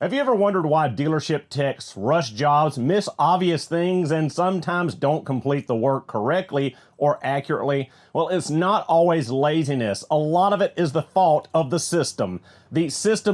Have you ever wondered why dealership techs rush jobs, miss obvious things, and sometimes don't complete the work correctly or accurately? Well, it's not always laziness. A lot of it is the fault of the system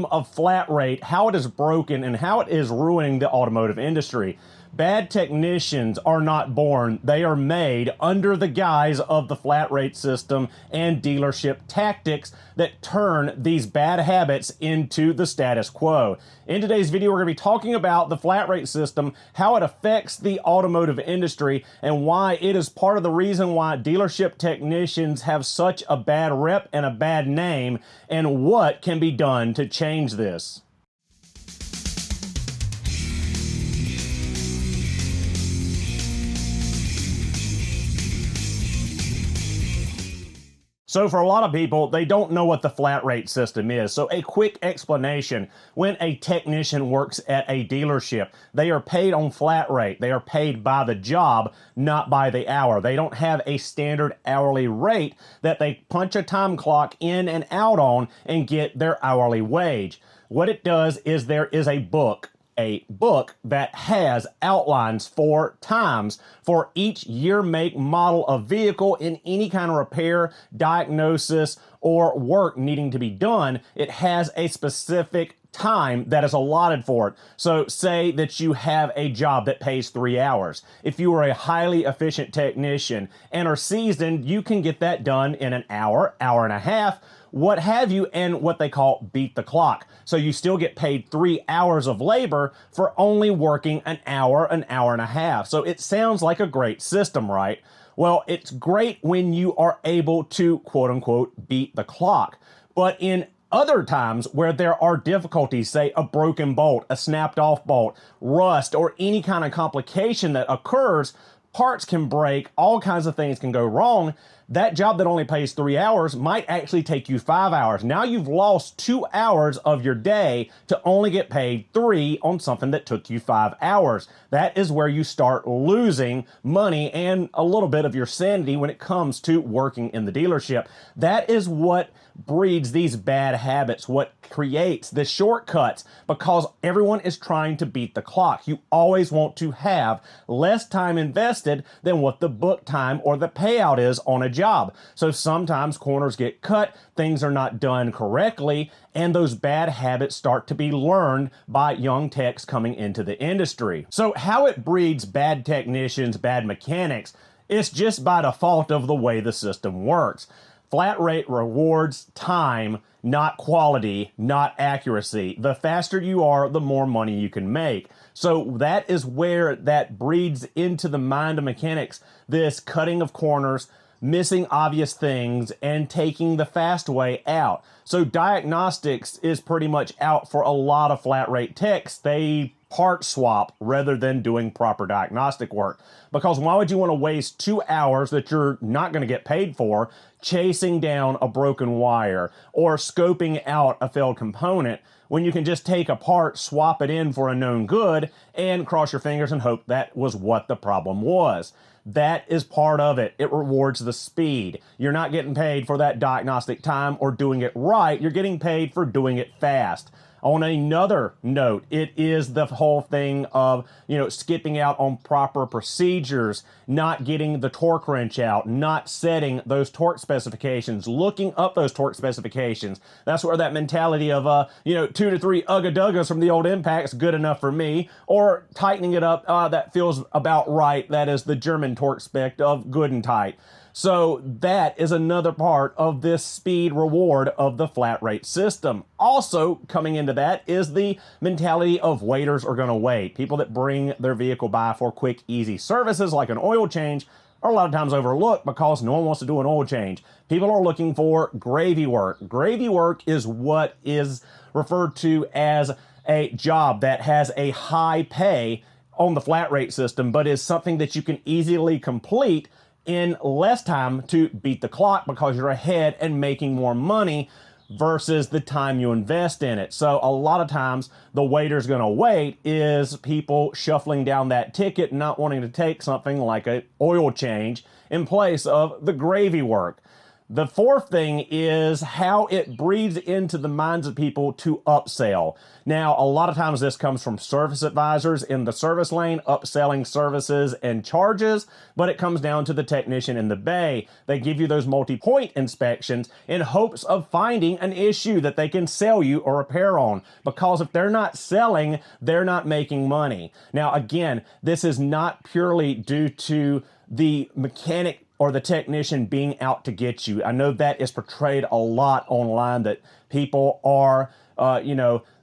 of flat rate, how it is broken, and how it is ruining the automotive industry. Bad technicians are not born, they are made under the guise of the flat rate system and dealership tactics that turn these bad habits into the status quo. In today's video, we're going to be talking about the flat rate system, how it affects the automotive industry, and why it is part of the reason why dealership technicians have such a bad rep and a bad name, and what can be done to change this. So for a lot of people, they don't know what the flat rate system is. So a quick explanation: when a technician works at a dealership, they are paid on flat rate. They are paid by the job, not by the hour. They don't have a standard hourly rate that they punch a time clock in and out on and get their hourly wage. What it does is there is a book that has outlines for times for each year, make, model of vehicle in any kind of repair, diagnosis, or work needing to be done. It has a specific time that is allotted for it. So say that you have a job that pays 3 hours. If you are a highly efficient technician and are seasoned, you can get that done in an hour, hour and a half, what have you, and what they call beat the clock. So you still get paid 3 hours of labor for only working an hour and a half. So it sounds like a great system, right? Well, it's great when you are able to, quote unquote, beat the clock. But in other times where there are difficulties, say a broken bolt, a snapped off bolt, rust, or any kind of complication that occurs, parts can break, all kinds of things can go wrong. That job that only pays 3 hours might actually take you 5 hours. Now you've lost 2 hours of your day to only get paid 3 on something that took you 5 hours. That is where you start losing money and a little bit of your sanity when it comes to working in the dealership. That is what breeds these bad habits, what creates the shortcuts, because everyone is trying to beat the clock. You always want to have less time invested than what the book time or the payout is on a job. So sometimes corners get cut, things are not done correctly, and those bad habits start to be learned by young techs coming into the industry. So how it breeds bad technicians, bad mechanics, it's just by default of the way the system works. Flat rate rewards time, not quality, not accuracy. The faster you are, the more money you can make. So that is where that breeds into the mind of mechanics, this cutting of corners, missing obvious things, and taking the fast way out. So diagnostics is pretty much out for a lot of flat rate techs. They part swap rather than doing proper diagnostic work. Because why would you want to waste 2 hours that you're not going to get paid for chasing down a broken wire or scoping out a failed component when you can just take a part, swap it in for a known good, and cross your fingers and hope that was what the problem was? That is part of it. It rewards the speed. You're not getting paid for that diagnostic time or doing it right. You're getting paid for doing it fast. On another note, it is the whole thing of, skipping out on proper procedures, not getting the torque wrench out, not setting those torque specifications, looking up those torque specifications. That's where that mentality of, 2 to 3 ugga-duggas from the old Impact's good enough for me, or tightening it up, that feels about right. That is the German torque spec of good and tight. So that is another part of this speed reward of the flat rate system. Also coming into that is the mentality of waiters are going to wait. People that bring their vehicle by for quick, easy services like an oil change are a lot of times overlooked because no one wants to do an oil change. People are looking for gravy work. Gravy work is what is referred to as a job that has a high pay on the flat rate system, but is something that you can easily complete in less time to beat the clock because you're ahead and making more money versus the time you invest in it. So a lot of times the waiter's going to wait is people shuffling down that ticket, not wanting to take something like an oil change in place of the gravy work. The fourth thing is how it breeds into the minds of people to upsell. Now, a lot of times this comes from service advisors in the service lane, upselling services and charges, but it comes down to the technician in the bay. They give you those multi-point inspections in hopes of finding an issue that they can sell you or repair on, because if they're not selling, they're not making money. Now, again, this is not purely due to the mechanic or the technician being out to get you. I know that is portrayed a lot online, that people are,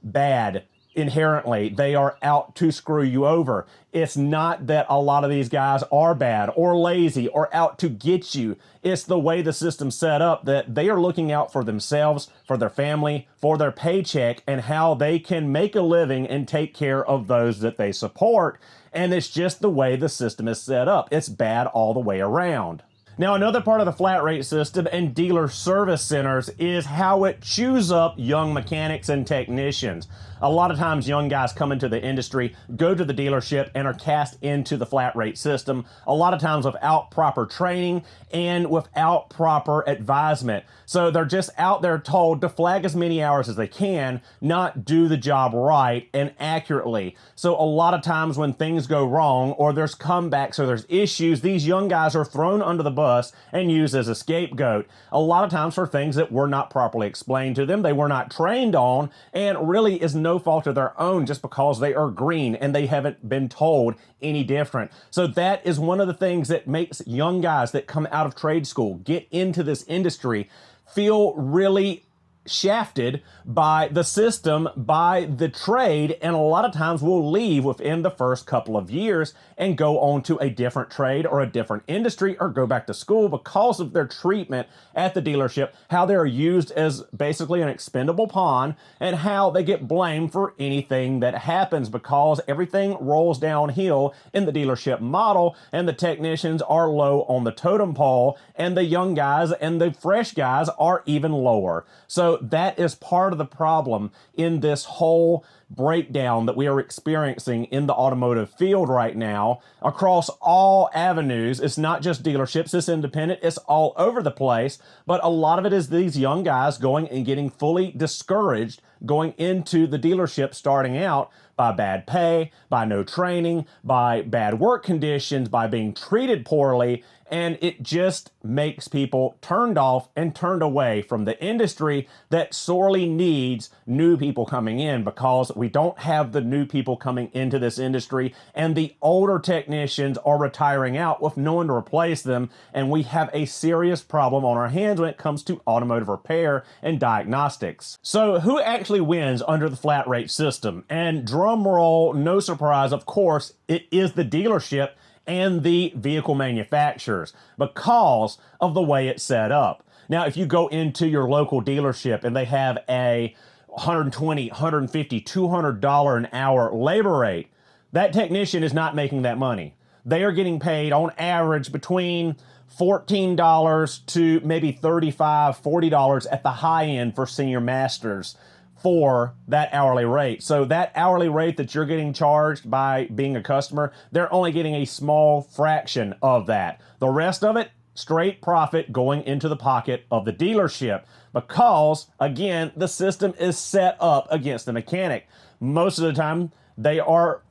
bad inherently. They are out to screw you over. It's not that a lot of these guys are bad or lazy or out to get you. It's the way the system's set up, that they are looking out for themselves, for their family, for their paycheck, and how they can make a living and take care of those that they support. And it's just the way the system is set up. It's bad all the way around. Now, another part of the flat rate system and dealer service centers is how it chews up young mechanics and technicians. A lot of times young guys come into the industry, go to the dealership, and are cast into the flat rate system, a lot of times without proper training and without proper advisement. So they're just out there told to flag as many hours as they can, not do the job right and accurately. So a lot of times when things go wrong, or there's comebacks or there's issues, these young guys are thrown under the bus and used as a scapegoat. A lot of times for things that were not properly explained to them, they were not trained on, and really is no fault of their own just because they are green and they haven't been told any different. So that is one of the things that makes young guys that come out of trade school, get into this industry, feel really shafted by the system, by the trade, and a lot of times will leave within the first couple of years and go on to a different trade or a different industry, or go back to school because of their treatment at the dealership, how they're used as basically an expendable pawn, and how they get blamed for anything that happens because everything rolls downhill in the dealership model, and the technicians are low on the totem pole, and the young guys and the fresh guys are even lower. So that is part of the problem in this whole breakdown that we are experiencing in the automotive field right now across all avenues. It's not just dealerships, it's independent, it's all over the place, but a lot of it is these young guys going and getting fully discouraged going into the dealership starting out by bad pay, by no training, by bad work conditions, by being treated poorly, and it just makes people turned off and turned away from the industry that sorely needs new people coming in, because we don't have the new people coming into this industry, and the older technicians are retiring out with no one to replace them, and we have a serious problem on our hands when it comes to automotive repair and diagnostics. So who actually wins under the flat rate system? And drum roll, no surprise, of course, it is the dealership and the vehicle manufacturers because of the way it's set up. Now, if you go into your local dealership and they have a $120, $150, $200 an hour labor rate, that technician is not making that money. They are getting paid on average between $14 to maybe $35, $40 at the high end for senior masters for that hourly rate. So that hourly rate that you're getting charged by being a customer, they're only getting a small fraction of that. The rest of it, straight profit going into the pocket of the dealership, because again, the system is set up against the mechanic. Most of the time, they are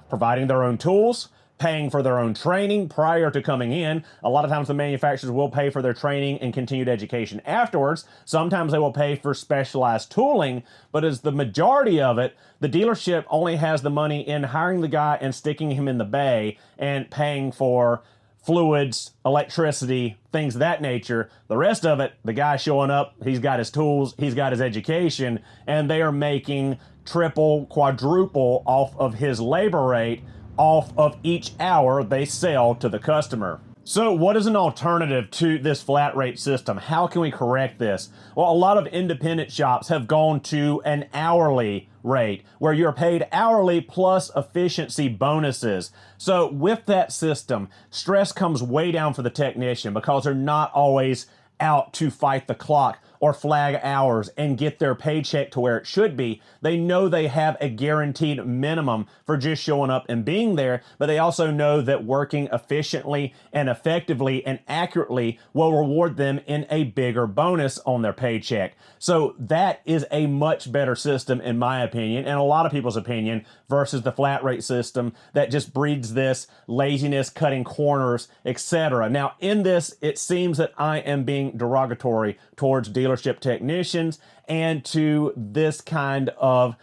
providing their own tools, paying for their own training prior to coming in. A lot of times the manufacturers will pay for their training and continued education afterwards. Sometimes they will pay for specialized tooling, but as the majority of it, the dealership only has the money in hiring the guy and sticking him in the bay and paying for fluids, electricity, things of that nature. The rest of it, the guy showing up, he's got his tools, he's got his education, and they are making triple, quadruple off of his labor rate off of each hour they sell to the customer. So what is an alternative to this flat rate system? How can we correct this? Well, a lot of independent shops have gone to an hourly rate where you're paid hourly plus efficiency bonuses. So with that system, stress comes way down for the technician because they're not always out to fight the clock or flag hours and get their paycheck to where it should be. They know they have a guaranteed minimum for just showing up and being there, but they also know that working efficiently and effectively and accurately will reward them in a bigger bonus on their paycheck. So that is a much better system, in my opinion, and a lot of people's opinion, versus the flat rate system that just breeds this laziness, cutting corners, etc. Now, in this, it seems that I am being derogatory towards dealership technicians and to this kind of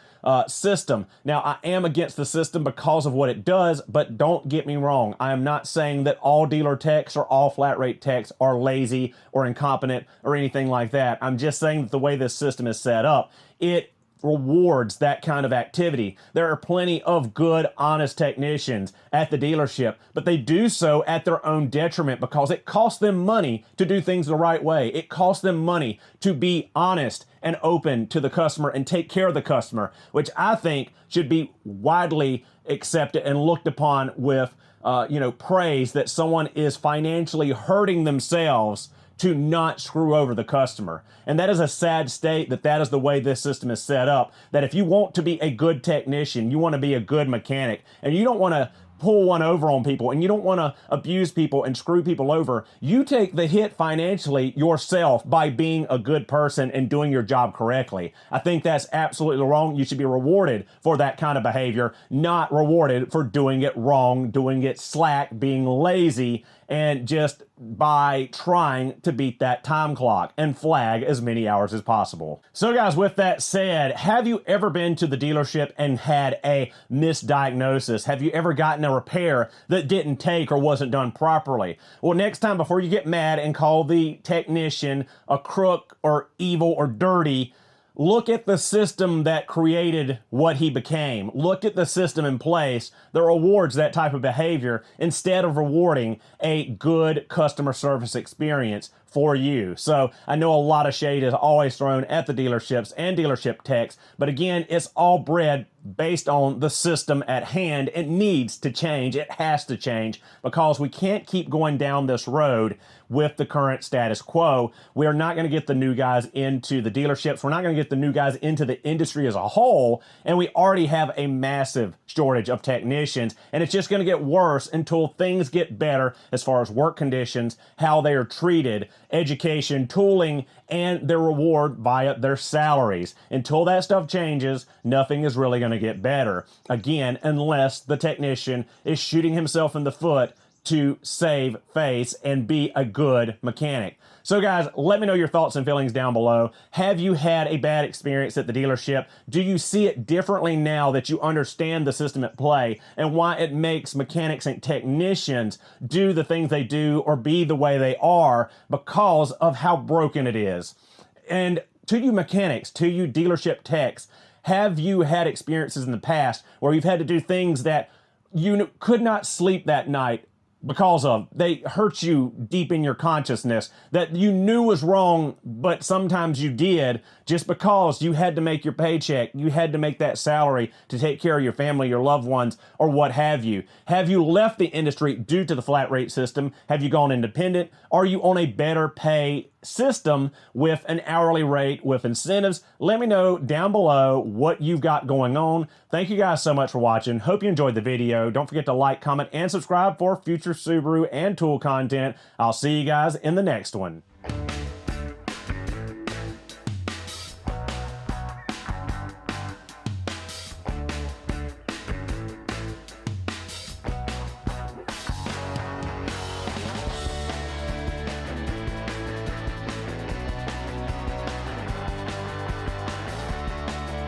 system. Now, I am against the system because of what it does, but don't get me wrong. I am not saying that all dealer techs or all flat rate techs are lazy or incompetent or anything like that. I'm just saying that the way this system is set up, it rewards that kind of activity. There are plenty of good, honest technicians at the dealership, but they do so at their own detriment because it costs them money to do things the right way. It costs them money to be honest and open to the customer and take care of the customer, which I think should be widely accepted and looked upon with, praise, that someone is financially hurting themselves to not screw over the customer. And that is a sad state that is the way this system is set up, that if you want to be a good technician, you want to be a good mechanic, and you don't want to pull one over on people and you don't want to abuse people and screw people over, you take the hit financially yourself by being a good person and doing your job correctly. I think that's absolutely wrong. You should be rewarded for that kind of behavior, not rewarded for doing it wrong, doing it slack, being lazy, and just by trying to beat that time clock and flag as many hours as possible. So guys, with that said, have you ever been to the dealership and had a misdiagnosis? Have you ever gotten a repair that didn't take or wasn't done properly? Well, next time, before you get mad and call the technician a crook or evil or dirty, look at the system that created what he became. Look at the system in place that rewards that type of behavior instead of rewarding a good customer service experience for you. So I know a lot of shade is always thrown at the dealerships and dealership techs, but again, it's all bred based on the system at hand. It needs to change. It has to change because we can't keep going down this road with the current status quo. We're not going to get the new guys into the dealerships. We're not going to get the new guys into the industry as a whole. And we already have a massive shortage of technicians. And it's just going to get worse until things get better as far as work conditions, how they are treated, education, tooling, and their reward via their salaries. Until that stuff changes, nothing is really going to get better. Again, unless the technician is shooting himself in the foot to save face and be a good mechanic. So guys, let me know your thoughts and feelings down below. Have you had a bad experience at the dealership? Do you see it differently now that you understand the system at play and why it makes mechanics and technicians do the things they do or be the way they are because of how broken it is? And to you mechanics, to you dealership techs, have you had experiences in the past where you've had to do things that you could not sleep that night because of? They hurt you deep in your consciousness that you knew was wrong, but sometimes you did just because you had to make your paycheck. You had to make that salary to take care of your family, your loved ones, or what have you. Have you left the industry due to the flat rate system? Have you gone independent? Are you on a better pay system with an hourly rate, with incentives? Let me know down below what you've got going on. Thank you guys so much for watching. Hope you enjoyed the video. Don't forget to like, comment, and subscribe for future Subaru and tool content. I'll see you guys in the next one.